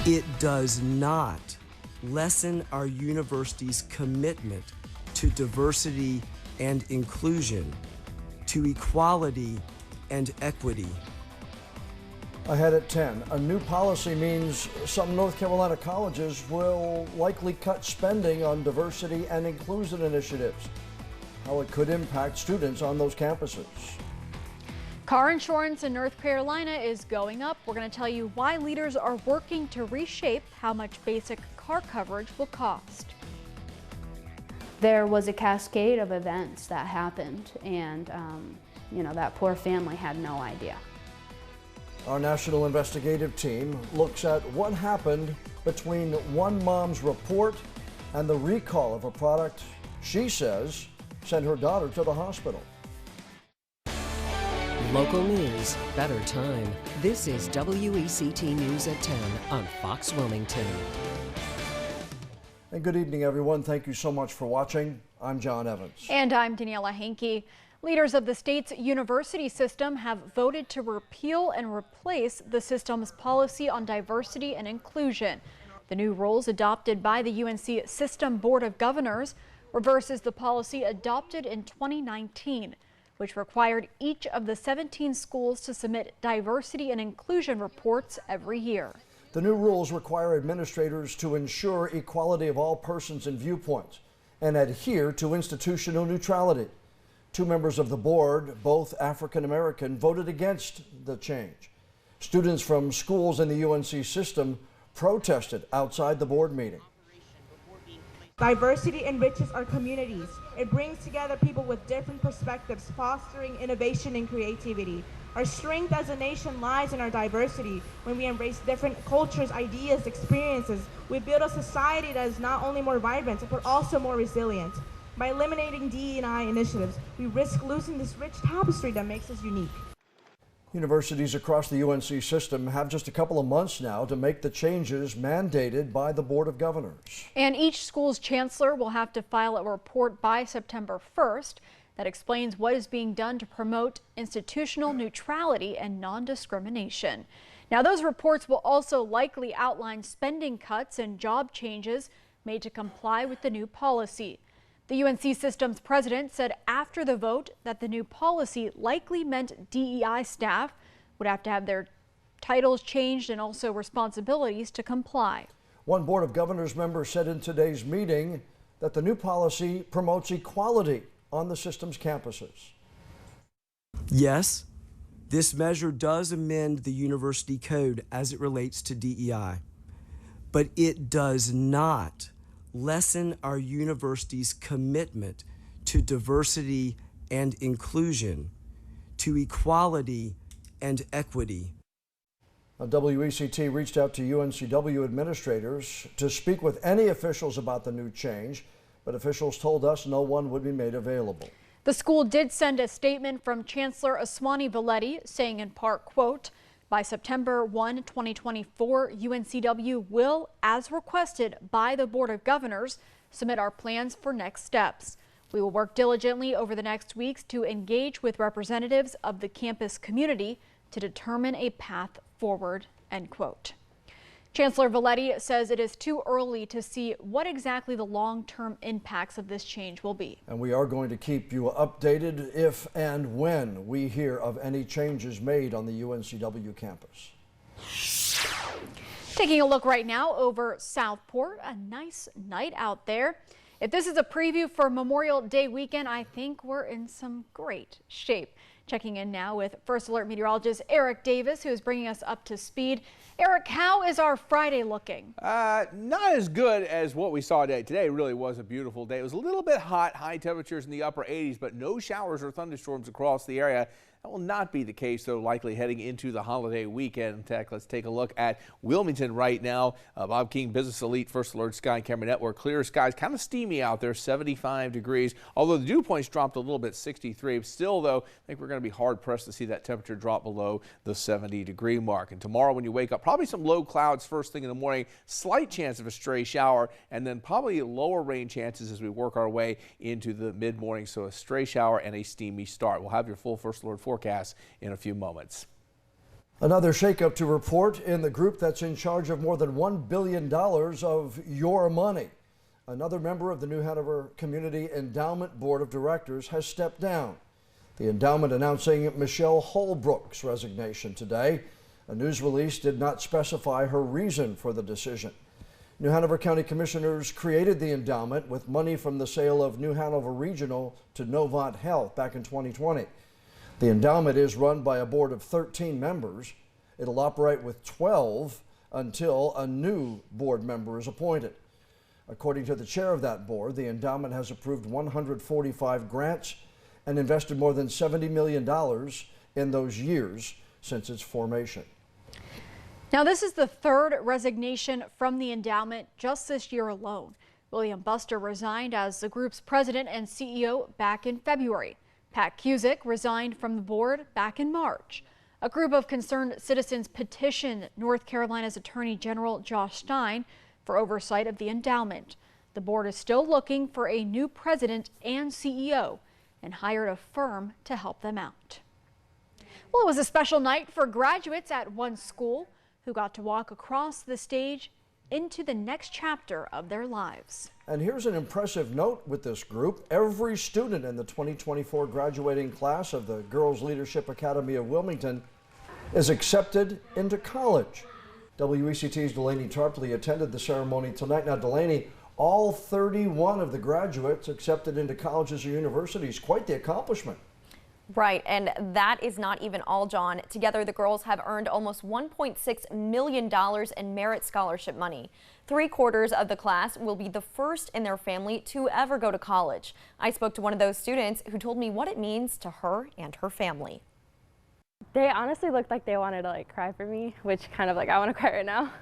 It does not lessen our university's commitment to diversity and inclusion, to equality and equity. Ahead at 10, a new policy means some North Carolina colleges will likely cut spending on diversity and inclusion initiatives. How it could impact students on those campuses. Car insurance in North Carolina is going up. We're going to tell you why leaders are working to reshape how much basic car coverage will cost. There was a cascade of events that happened, and that poor family had no idea. Our national investigative team looks at what happened between one mom's report and the recall of a product she says sent her daughter to the hospital. Local news, better time. This is WECT News at 10 on Fox Wilmington. And good evening, everyone. Thank you so much for watching. I'm John Evans. And I'm Daniela Henke. Leaders of the state's university system have voted to repeal and replace the system's policy on diversity and inclusion. The new rules adopted by the UNC System Board of Governors reverses the policy adopted in 2019, which required each of the 17 schools to submit diversity and inclusion reports every year. The new rules require administrators to ensure equality of all persons and viewpoints and adhere to institutional neutrality. Two members of the board, both African American, voted against the change. Students from schools in the UNC system protested outside the board meeting. Diversity enriches our communities. It brings together people with different perspectives, fostering innovation and creativity. Our strength as a nation lies in our diversity. When we embrace different cultures, ideas, experiences, we build a society that is not only more vibrant, but also more resilient. By eliminating DE&I initiatives, we risk losing this rich tapestry that makes us unique. Universities across the UNC system have just a couple of months now to make the changes mandated by the Board of Governors. And each school's chancellor will have to file a report by September 1st that explains what is being done to promote institutional neutrality and non-discrimination. Now, those reports will also likely outline spending cuts and job changes made to comply with the new policy. The UNC system's president said after the vote that the new policy likely meant DEI staff would have to have their titles changed and also responsibilities to comply. One Board of Governors member said in today's meeting that the new policy promotes equality on the system's campuses. Yes, this measure does amend the university code as it relates to DEI, but it does not lessen our university's commitment to diversity and inclusion, to equality and equity. WECT reached out to UNCW administrators to speak with any officials about the new change, but officials told us no one would be made available. The school did send a statement from Chancellor Aswani Valetti saying in part, quote, by September 1, 2024, UNCW will, as requested by the Board of Governors, submit our plans for next steps. We will work diligently over the next weeks to engage with representatives of the campus community to determine a path forward, end quote. Chancellor Valetti says it is too early to see what exactly the long-term impacts of this change will be. And we are going to keep you updated if and when we hear of any changes made on the UNCW campus. Taking a look right now over Southport, a nice night out there. If this is a preview for Memorial Day weekend, I think we're in some great shape. Checking in now with First Alert meteorologist Eric Davis, who is bringing us up to speed. Eric, how is our Friday looking? Not as good as what we saw today. Today really was a beautiful day. It was a little bit hot, high temperatures in the upper 80s, but no showers or thunderstorms across the area. That will not be the case, though, likely heading into the holiday weekend. In fact, let's take a look at Wilmington right now. Bob King, Business Elite, First Alert Sky Camera Network. Clear skies, kind of steamy out there, 75 degrees. Although the dew points dropped a little bit, 63. Still, though, I think we're going to be hard-pressed to see that temperature drop below the 70-degree mark. And tomorrow when you wake up, probably some low clouds first thing in the morning, slight chance of a stray shower, and then probably lower rain chances as we work our way into the mid-morning. So a stray shower and a steamy start. We'll have your full First Alert forecast in a few moments. Another shakeup to report in the group that's in charge of more than $1 billion of your money. Another member of the New Hanover Community Endowment Board of Directors has stepped down. The endowment announcing Michelle Holbrook's resignation today. A news release did not specify her reason for the decision. New Hanover County Commissioners created the endowment with money from the sale of New Hanover Regional to Novant Health back in 2020. The endowment is run by a board of 13 members. It'll operate with 12 until a new board member is appointed. According to the chair of that board, the endowment has approved 145 grants and invested more than $70 million in those years since its formation. Now, this is the third resignation from the endowment just this year alone. William Buster resigned as the group's president and CEO back in February. Pat Cusick resigned from the board back in March. A group of concerned citizens petitioned North Carolina's Attorney General Josh Stein for oversight of the endowment. The board is still looking for a new president and CEO and hired a firm to help them out. Well, it was a special night for graduates at one school who got to walk across the stage into the next chapter of their lives. And here's an impressive note with this group. Every student in the 2024 graduating class of the Girls Leadership Academy of Wilmington is accepted into college. WECT's Delaney Tarpley attended the ceremony tonight. Now, Delaney, all 31 of the graduates accepted into colleges or universities. Quite the accomplishment. Right, and that is not even all, John. Together, the girls have earned almost $1.6 million in merit scholarship money. 3/4 of the class will be the first in their family to ever go to college. I spoke to one of those students who told me what it means to her and her family. They honestly looked like they wanted to cry for me, which kind of I want to cry right now.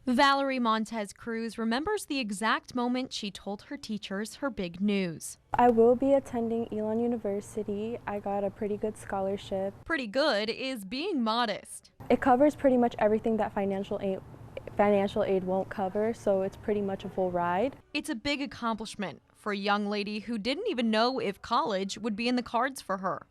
Valerie Montez Cruz remembers the exact moment she told her teachers her big news. I will be attending Elon University. I got a pretty good scholarship. Pretty good is being modest. It covers pretty much everything that financial aid won't cover, so it's pretty much a full ride. It's a big accomplishment for a young lady who didn't even know if college would be in the cards for her.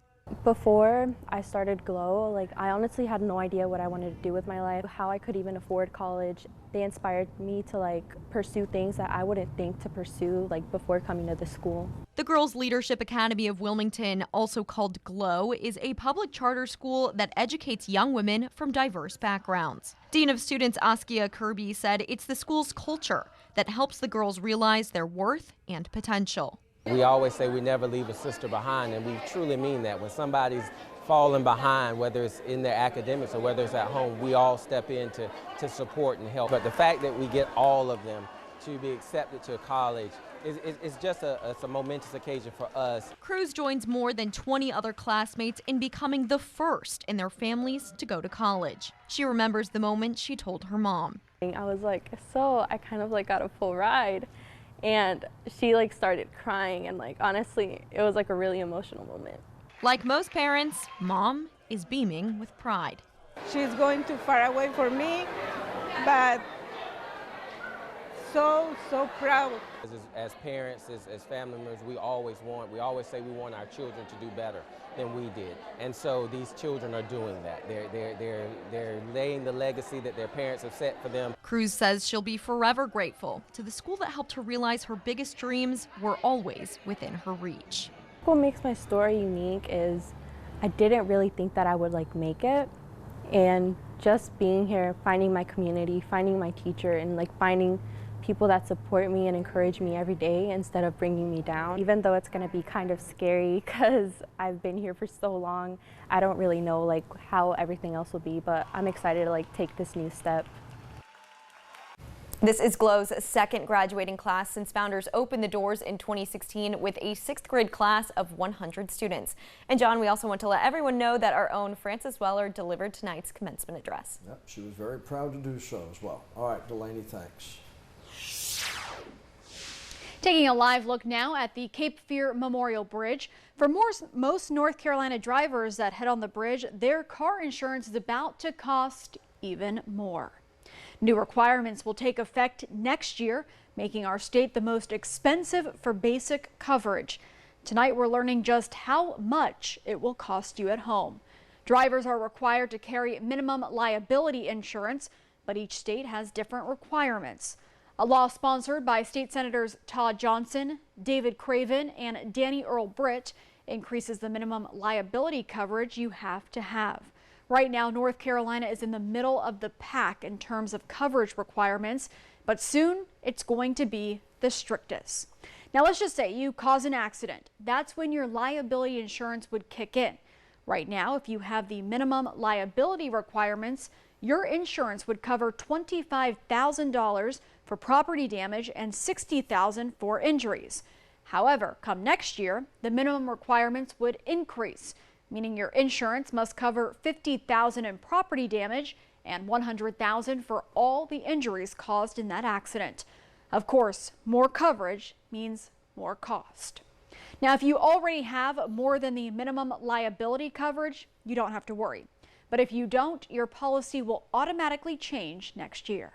Before I started GLOW, I honestly had no idea what I wanted to do with my life, how I could even afford college. They inspired me to pursue things that I wouldn't think to pursue before coming to the school. The Girls Leadership Academy of Wilmington, also called GLOW, is a public charter school that educates young women from diverse backgrounds. Dean of Students Askia Kirby said it's the school's culture that helps the girls realize their worth and potential. We always say we never leave a sister behind, and we truly mean that. When somebody's falling behind, whether it's in their academics or whether it's at home, we all step in to support and help. But the fact that we get all of them to be accepted to college is just a momentous occasion for us. Cruz joins more than 20 other classmates in becoming the first in their families to go to college. She remembers the moment she told her mom. I was so I kind of got a full ride. And she started crying, and honestly, it was a really emotional moment. Like most parents, Mom is beaming with pride. She's going too far away for me, but so proud. As parents, as family members, we always say we want our children to do better than we did. And so these children are doing that. They're laying the legacy that their parents have set for them. Cruz says she'll be forever grateful to the school that helped her realize her biggest dreams were always within her reach. What makes my story unique is I didn't really think that I would make it. And just being here, finding my community, finding my teacher, and finding people that support me and encourage me every day instead of bringing me down. Even though it's going to be kind of scary because I've been here for so long, I don't really know how everything else will be, but I'm excited to take this new step. This is GLOW's second graduating class since founders opened the doors in 2016 with a 6th grade class of 100 students. And John, we also want to let everyone know that our own Frances Weller delivered tonight's commencement address. Yep, she was very proud to do so as well. All right, Delaney, thanks. Taking a live look now at the Cape Fear Memorial Bridge. For most North Carolina drivers that head on the bridge, their car insurance is about to cost even more. New requirements will take effect next year, making our state the most expensive for basic coverage. Tonight we're learning just how much it will cost you at home. Drivers are required to carry minimum liability insurance, but each state has different requirements. A law sponsored by State Senators Todd Johnson, David Craven, and Danny Earl Britt increases the minimum liability coverage you have to have. Right now, North Carolina is in the middle of the pack in terms of coverage requirements, but soon it's going to be the strictest. Now, let's just say you cause an accident. That's when your liability insurance would kick in. Right now, if you have the minimum liability requirements, your insurance would cover $25,000 for property damage and $60,000 for injuries. However, come next year, the minimum requirements would increase, meaning your insurance must cover $50,000 in property damage and $100,000 for all the injuries caused in that accident. Of course, more coverage means more cost. Now, if you already have more than the minimum liability coverage, you don't have to worry. But if you don't, your policy will automatically change next year.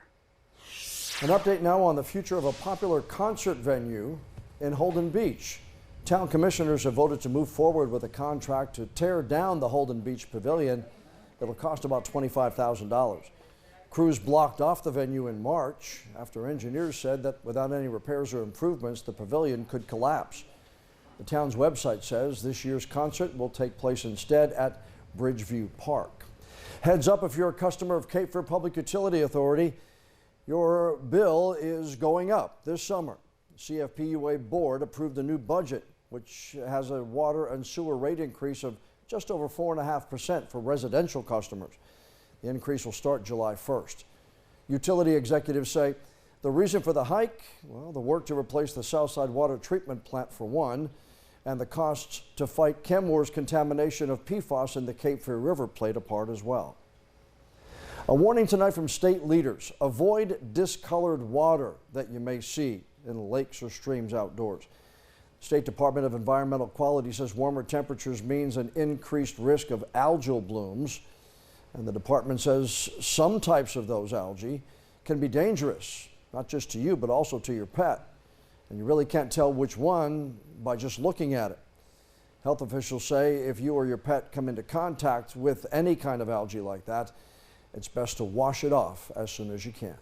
An update now on the future of a popular concert venue in Holden Beach. Town commissioners have voted to move forward with a contract to tear down the Holden Beach Pavilion. It'll cost about $25,000. Crews blocked off the venue in March after engineers said that without any repairs or improvements, the pavilion could collapse. The town's website says this year's concert will take place instead at Bridgeview Park. Heads up if you're a customer of Cape Fear Public Utility Authority, your bill is going up this summer. The CFPUA board approved a new budget, which has a water and sewer rate increase of just over 4.5% for residential customers. The increase will start July 1st. Utility executives say the reason for the hike, well, the work to replace the Southside Water Treatment Plant for one, and the costs to fight ChemWar's contamination of PFAS in the Cape Fear River played a part as well. A warning tonight from state leaders: avoid discolored water that you may see in lakes or streams outdoors. State Department of Environmental Quality says warmer temperatures means an increased risk of algal blooms. And the department says some types of those algae can be dangerous, not just to you, but also to your pet. And you really can't tell which one by just looking at it. Health officials say if you or your pet come into contact with any kind of algae like that, it's best to wash it off as soon as you can.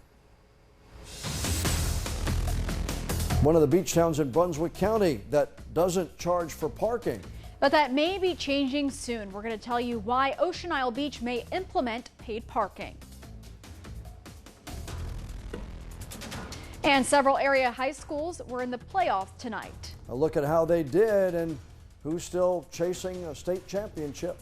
One of the beach towns in Brunswick County that doesn't charge for parking. But that may be changing soon. We're going to tell you why Ocean Isle Beach may implement paid parking. And several area high schools were in the playoffs tonight. A look at how they did and who's still chasing a state championship.